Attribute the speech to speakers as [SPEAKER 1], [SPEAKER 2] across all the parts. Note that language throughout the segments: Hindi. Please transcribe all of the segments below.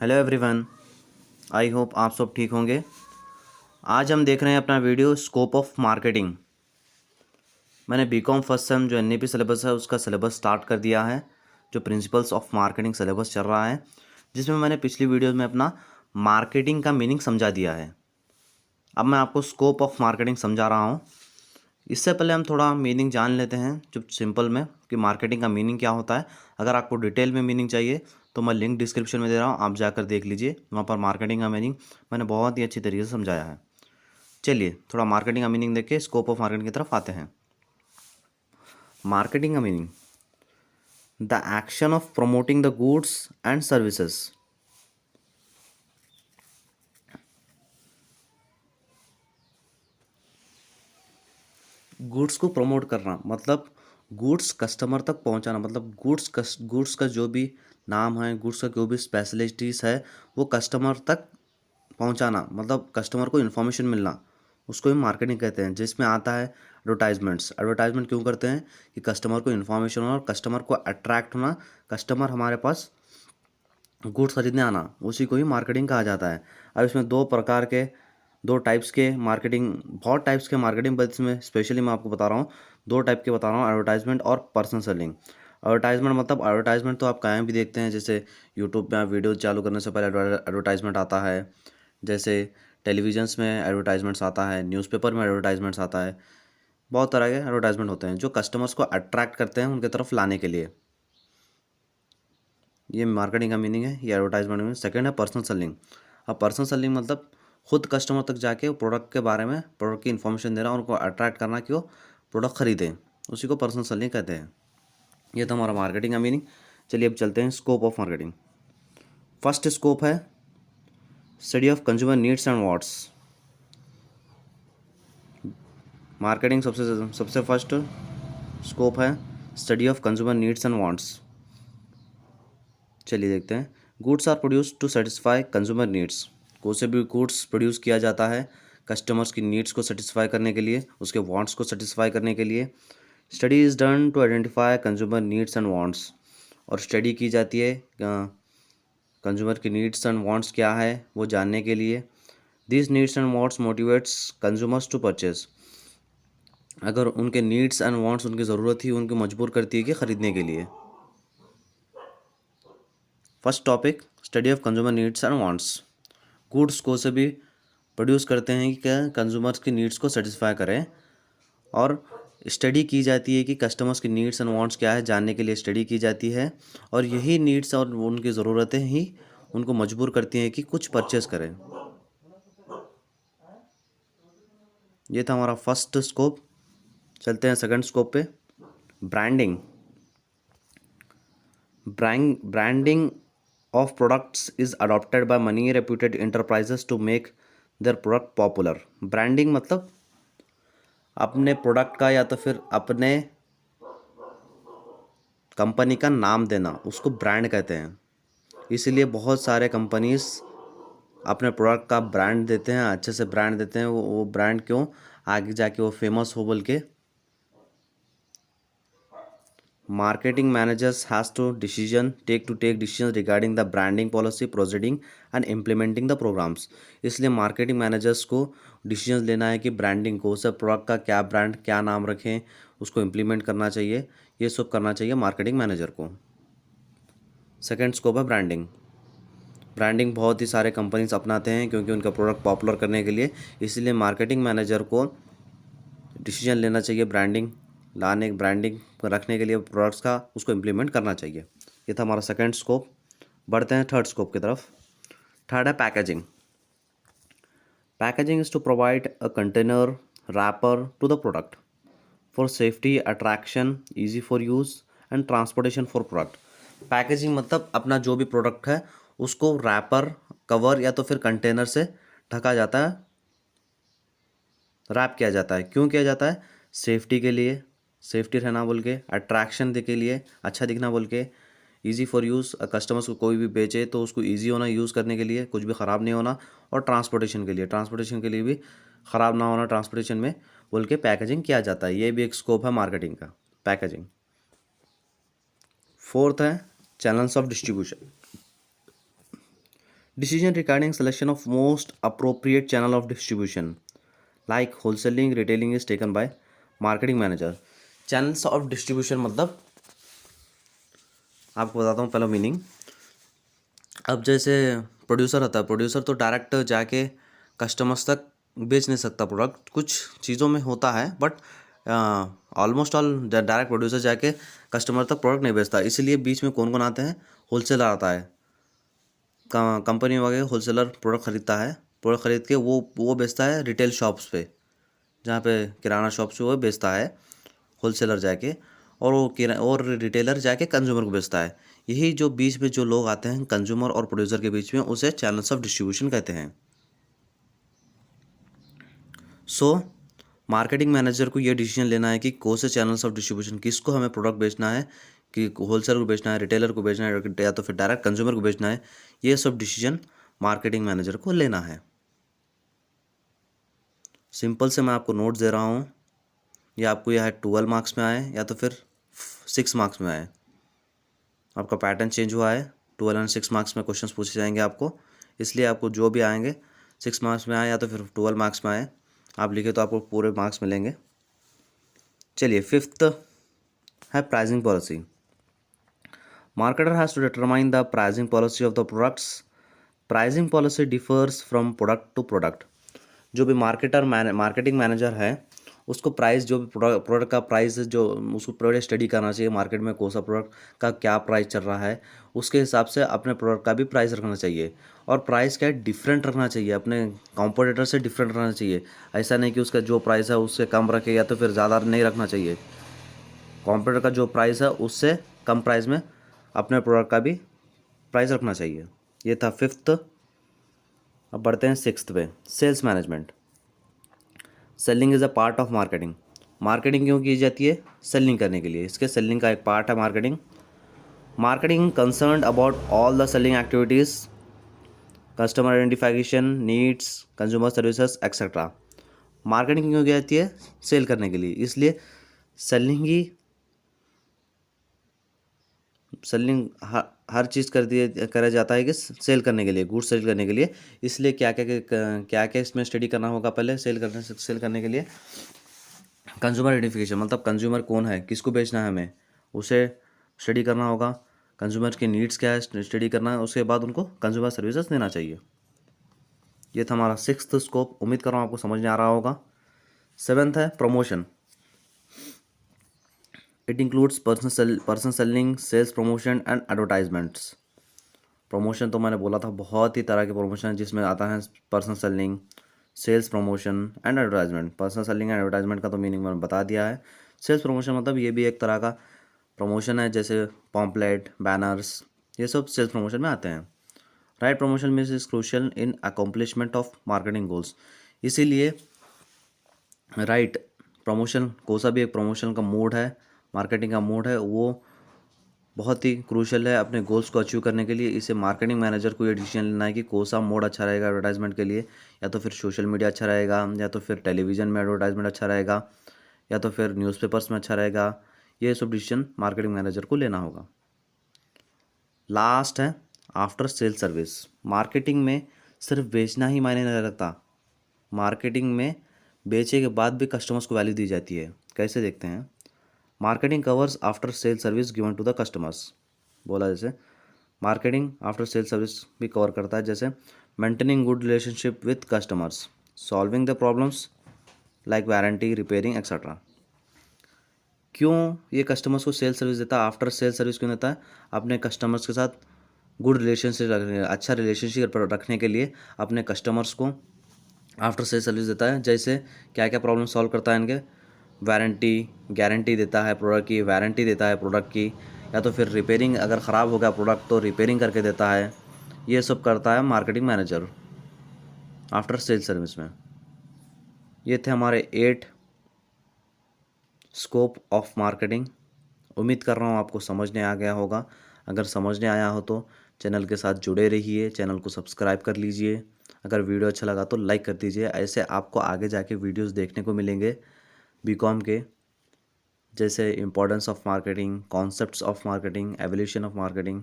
[SPEAKER 1] Hello everyone. आई होप आप सब ठीक होंगे। आज हम देख रहे हैं अपना वीडियो स्कोप ऑफ मार्केटिंग। मैंने बीकॉम फर्स्ट सेम जो एनईपी सिलेबस है उसका सिलेबस स्टार्ट कर दिया है, जो प्रिंसिपल्स ऑफ मार्केटिंग सिलेबस चल रहा है, जिसमें मैंने पिछली वीडियो में अपना मार्केटिंग का मीनिंग समझा दिया है। अब मैं आपको स्कोप ऑफ मार्केटिंग समझा रहा हूँ। इससे पहले हम थोड़ा मीनिंग जान लेते हैं जो सिंपल में कि मार्केटिंग का मीनिंग क्या होता है। अगर आपको डिटेल में मीनिंग चाहिए तो मैं लिंक डिस्क्रिप्शन में दे रहा हूँ, आप जाकर देख लीजिए। वहाँ पर मार्केटिंग का मीनिंग मैंने बहुत ही अच्छी तरीके से समझाया है। चलिए थोड़ा मार्केटिंग का मीनिंग देख के स्कोप ऑफ मार्केटिंग की तरफ आते हैं। मार्केटिंग का meaning the action of promoting the goods and services. Goods को प्रमोट करना मतलब गुड्स कस्टमर तक पहुंचाना, मतलब गुड्स का जो भी नाम है, गुड्स का जो भी स्पेशलिटीज़ है वो कस्टमर तक पहुंचाना, मतलब कस्टमर को इन्फॉर्मेशन मिलना, उसको ही मार्केटिंग कहते हैं। जिसमें आता है एडवर्टाइजमेंट्स। एडवर्टाइजमेंट क्यों करते हैं कि कस्टमर को इन्फॉर्मेशन होना और कस्टमर को अट्रैक्ट होना, कस्टमर हमारे पास गुड्स खरीदने आना, उसी को ही मार्केटिंग कहा जाता है। अब इसमें दो टाइप्स के मार्केटिंग, बहुत टाइप्स के मार्केटिंग, बट इसमें स्पेशली मैं आपको बता रहा हूँ, दो टाइप के बता रहा हूँ, एडवर्टाइजमेंट और पर्सनल सेलिंग। एडवर्टाइजमेंट मतलब एडवर्टाइजमेंट तो आप कहीं भी देखते हैं, जैसे यूट्यूब पे आप वीडियो चालू करने से पहले एडवर्टाइजमेंट आता है, जैसे टेलीविजन्स में एडवर्टाइजमेंट्स आता है, न्यूज़पेपर में एडवर्टाइजमेंट्स आता है। बहुत तरह के एडवर्टाइजमेंट होते हैं जो कस्टमर्स को अट्रैक्ट करते हैं उनके तरफ लाने के लिए। ये मार्केटिंग का मीनिंग है, ये एडवर्टाइजमेंट में। सेकंड है पर्सनल सेलिंग। अब पर्सनल सेलिंग मतलब खुद कस्टमर तक जाके प्रोडक्ट के बारे में, प्रोडक्ट की इन्फॉर्मेशन देना, उनको अट्रैक्ट करना कि वो प्रोडक्ट खरीदें, उसी को पर्सनल सेलिंग कहते हैं। ये तो हमारा मार्केटिंग का मीनिंग। चलिए अब चलते हैं scope of marketing. First scope है study of consumer needs and wants. Marketing सबसे फर्स्ट स्कोप है study of consumer needs and wants. चलिए देखते हैं। Goods are produce to satisfy consumer needs. कोई से भी गुड्स प्रोड्यूस किया जाता है कस्टमर्स की नीड्स को सेटिस्फाई करने के लिए, उसके वांट्स को सेटिस्फाई करने के लिए। Study is done to identify consumer needs and wants. और स्टडी की जाती है कंज्यूमर की नीड्स एंड वांट्स क्या है वो जानने के लिए। This needs and wants motivates consumers to purchase. अगर उनके नीड्स एंड वांट्स, उनकी ज़रूरत ही उनको मजबूर करती है कि ख़रीदने के लिए। First topic study of consumer needs and wants. Goods को से भी प्रोड्यूस करते हैं कि क्या कंज्यूमर्स की नीड्स को सेटिस्फाई करें, और स्टडी की जाती है कि कस्टमर्स की नीड्स एंड वांट्स क्या है जानने के लिए स्टडी की जाती है। और यही नीड्स और उनकी ज़रूरतें ही उनको मजबूर करती हैं कि कुछ परचेस करें। ये था हमारा फर्स्ट स्कोप। चलते हैं सेकंड स्कोप पे, branding. Branding of products is adopted by many reputed enterprises to make their product popular। Branding मतलब अपने प्रोडक्ट का या तो फिर अपने कंपनी का नाम देना, उसको ब्रांड कहते हैं। इसीलिए बहुत सारे कंपनीज अपने प्रोडक्ट का ब्रांड देते हैं, अच्छे से ब्रांड देते हैं। वो ब्रांड क्यों, आगे जाके वो फेमस हो बोल के। Marketing managers has to take decisions regarding the branding policy, proceeding and implementing the programs। इसलिए मार्केटिंग मैनेजर्स को डिसीजंस लेना है कि ब्रांडिंग को, उसे प्रोडक्ट का क्या ब्रांड, क्या नाम रखें, उसको इम्प्लीमेंट करना चाहिए। ये सब करना चाहिए मार्केटिंग मैनेजर को। सेकेंड स्कोप है ब्रांडिंग। ब्रांडिंग बहुत ही सारे कंपनीज अपनाते हैं क्योंकि उनका प्रोडक्ट पॉपुलर करने के लिए। इसलिए मार्केटिंग मैनेजर को डिसीजन लेना चाहिए ब्रांडिंग रखने के लिए प्रोडक्ट्स का, उसको इम्प्लीमेंट करना चाहिए। ये था हमारा सेकंड स्कोप। बढ़ते हैं थर्ड स्कोप की तरफ। थर्ड है packaging. Packaging is to provide a container wrapper to the product for safety, attraction, easy for use and transportation for product. Packaging मतलब अपना जो भी प्रोडक्ट है उसको रैपर, कवर या तो फिर कंटेनर से ढका जाता है, रैप किया जाता है। क्यों किया जाता है? सेफ्टी के लिए, सेफ्टी रहना बोल के, अट्रैक्शन के लिए, अच्छा दिखना बोल के, ईजी फॉर यूज़, कस्टमर्स को कोई भी बेचे तो उसको ईजी होना यूज़ करने के लिए, कुछ भी ख़राब नहीं होना, और ट्रांसपोर्टेशन के लिए भी ख़राब ना होना ट्रांसपोर्टेशन में बोल के पैकेजिंग किया जाता है। ये भी एक स्कोप है मार्केटिंग का, पैकेजिंग। फोर्थ है channels of distribution. Decision regarding selection of most appropriate channel of distribution like wholesaling retailing is taken by marketing manager. Channels of distribution मतलब आपको बताता हूँ पहला मीनिंग। अब जैसे प्रोड्यूसर होता है, प्रोड्यूसर तो डायरेक्ट जाके कस्टमर्स तक बेच नहीं सकता प्रोडक्ट, कुछ चीज़ों में होता है but almost all direct producer जाके कस्टमर तक प्रोडक्ट नहीं बेचता। इसीलिए बीच में कौन कौन आते हैं, होलसेलर आता है, कंपनी वगैरह होलसेलर प्रोडक्ट खरीदता है, प्रोडक्ट खरीद के वो बेचता है रिटेल शॉप्स पे, जहाँ पे किराना शॉप्स पे वो बेचता है होलसेलर जाके, और रिटेलर जाके कंज्यूमर को बेचता है। यही जो बीच में जो लोग आते हैं कंज्यूमर और प्रोड्यूसर के बीच में, उसे चैनल्स ऑफ डिस्ट्रीब्यूशन कहते हैं। सो मार्केटिंग मैनेजर को ये डिसीजन लेना है कि कौन से चैनल्स ऑफ डिस्ट्रीब्यूशन, किसको हमें प्रोडक्ट बेचना है, कि होलसेलर को बेचना है, रिटेलर को बेचना है, या तो फिर डायरेक्ट कंज्यूमर को बेचना है। ये सब डिसीजन मार्केटिंग मैनेजर को लेना है। सिंपल से मैं आपको नोट्स दे रहा हूँ, ये आपको यह 12 मार्क्स में आए या तो फिर 6 मार्क्स में आए। आपका पैटर्न चेंज हुआ है, 12 और 6 मार्क्स में क्वेश्चंस पूछे जाएंगे आपको, इसलिए आपको जो भी आएंगे 6 मार्क्स में आए या तो फिर 12 मार्क्स में आए, आप लिखे तो आपको पूरे मार्क्स मिलेंगे। चलिए, फिफ्थ है pricing policy. Marketer has to determine the pricing policy of the products. Pricing policy differs from product to product. जो भी मार्केटिंग मैनेजर है, उसको प्राइस, जो भी प्रोडक्ट का प्राइस जो उसको पहले स्टडी करना चाहिए, मार्केट में कौन सा प्रोडक्ट का क्या प्राइस चल रहा है, उसके हिसाब से अपने प्रोडक्ट का भी प्राइस रखना चाहिए। और प्राइस क्या है, डिफरेंट रखना चाहिए, अपने कॉम्पिटिटर से डिफरेंट रखना चाहिए। ऐसा नहीं कि उसका जो प्राइस है उससे कम रखे या तो फिर ज़्यादा नहीं रखना चाहिए। कॉम्पिटिटर का जो प्राइस है उससे कम प्राइस में अपने प्रोडक्ट का भी प्राइस रखना चाहिए। ये था फिफ्थ। अब बढ़ते हैं सिक्स्थ पे, sales management. Selling is a part of marketing. Marketing क्यों की जाती है, सेलिंग करने के लिए, इसके सेलिंग का एक पार्ट है marketing. Marketing concern about all the selling activities, customer identification, needs, consumer services etcetera. Marketing क्यों की जाती है, सेल करने के लिए, इसलिए सेलिंग ही सेलिंग हर चीज़ कर दिए करा जाता है कि सेल करने के लिए, गुड्स सेल करने के लिए। इसलिए क्या क्या इसमें स्टडी करना होगा पहले सेल करने के लिए। कंज्यूमर आइडेंटिफिकेशन मतलब कंज्यूमर कौन है, किसको बेचना है हमें, उसे स्टडी करना होगा। कंज्यूमर की नीड्स क्या है, स्टडी करना है। उसके बाद उनको कंज्यूमर सर्विसेज देना चाहिए। ये था हमारा सिक्स्थ स्कोप। उम्मीद कर रहा हूँ आपको समझ में आ रहा होगा। सेवेंथ है promotion. It includes person selling, sales promotion and advertisements. Promotion तो मैंने बोला था, बहुत ही तरह के प्रमोशन है, जिसमें आता है person selling, sales promotion and advertisement. Person selling and advertisement का तो मीनिंग मैंने बता दिया है। सेल्स प्रमोशन मतलब ये भी एक तरह का प्रमोशन है, जैसे पॉम्पलेट, बैनर्स, ये सब सेल्स प्रमोशन में आते हैं। Right promotion means is crucial in accomplishment of marketing goals. इसीलिए राइट प्रमोशन, कोई सा भी एक प्रमोशन का मोड है, मार्केटिंग का मोड है, वो बहुत ही क्रूशियल है अपने गोल्स को अचीव करने के लिए। इसे मार्केटिंग मैनेजर को ये डिसीजन लेना है कि कौन सा मोड अच्छा रहेगा एडवर्टाइजमेंट के लिए, या तो फिर सोशल मीडिया अच्छा रहेगा, या तो फिर टेलीविज़न में एडवर्टाइजमेंट अच्छा रहेगा, या तो फिर न्यूज़पेपर्स में अच्छा रहेगा। ये सब डिसीजन मार्केटिंग मैनेजर को लेना होगा। लास्ट है आफ्टर सेल सर्विस। मार्केटिंग में सिर्फ बेचना ही मायने नहीं रखता, मार्केटिंग में बेचे के बाद भी कस्टमर्स को वैल्यू दी जाती है। कैसे देखते हैं। Marketing covers after sale service given to the customers. बोला जैसे मार्केटिंग आफ्टर सेल सर्विस भी कवर करता है, जैसे maintaining good relationship with customers, solving the problems like warranty, repairing etcetera. क्यों ये कस्टमर्स को सेल सर्विस देता है, आफ्टर सेल सर्विस क्यों देता है, अपने कस्टमर्स के साथ गुड रिलेशनशिप रखने, अच्छा रिलेशनशिप रखने के लिए अपने कस्टमर्स को आफ्टर सेल सर्विस देता है। जैसे क्या क्या प्रॉब्लम सॉल्व करता है इनके, वारंटी, गारंटी देता है प्रोडक्ट की, वारंटी देता है प्रोडक्ट की, या तो फिर रिपेयरिंग, अगर ख़राब हो गया प्रोडक्ट तो रिपेयरिंग करके देता है। ये सब करता है marketing manager after sale service में। ये थे हमारे 8 स्कोप ऑफ मार्केटिंग। उम्मीद कर रहा हूँ आपको समझने आ गया होगा। अगर समझने आया हो तो चैनल के साथ जुड़े रहिए, चैनल को सब्सक्राइब कर लीजिए। अगर वीडियो अच्छा लगा तो लाइक कर दीजिए। ऐसे आपको आगे जाके वीडियोस देखने को मिलेंगे बीकॉम के, जैसे importance of marketing, concepts of marketing, evolution of marketing,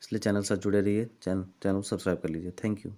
[SPEAKER 1] इसलिए चैनल से जुड़े रहिए, चैनल चैनल को सब्सक्राइब कर लीजिए। Thank you.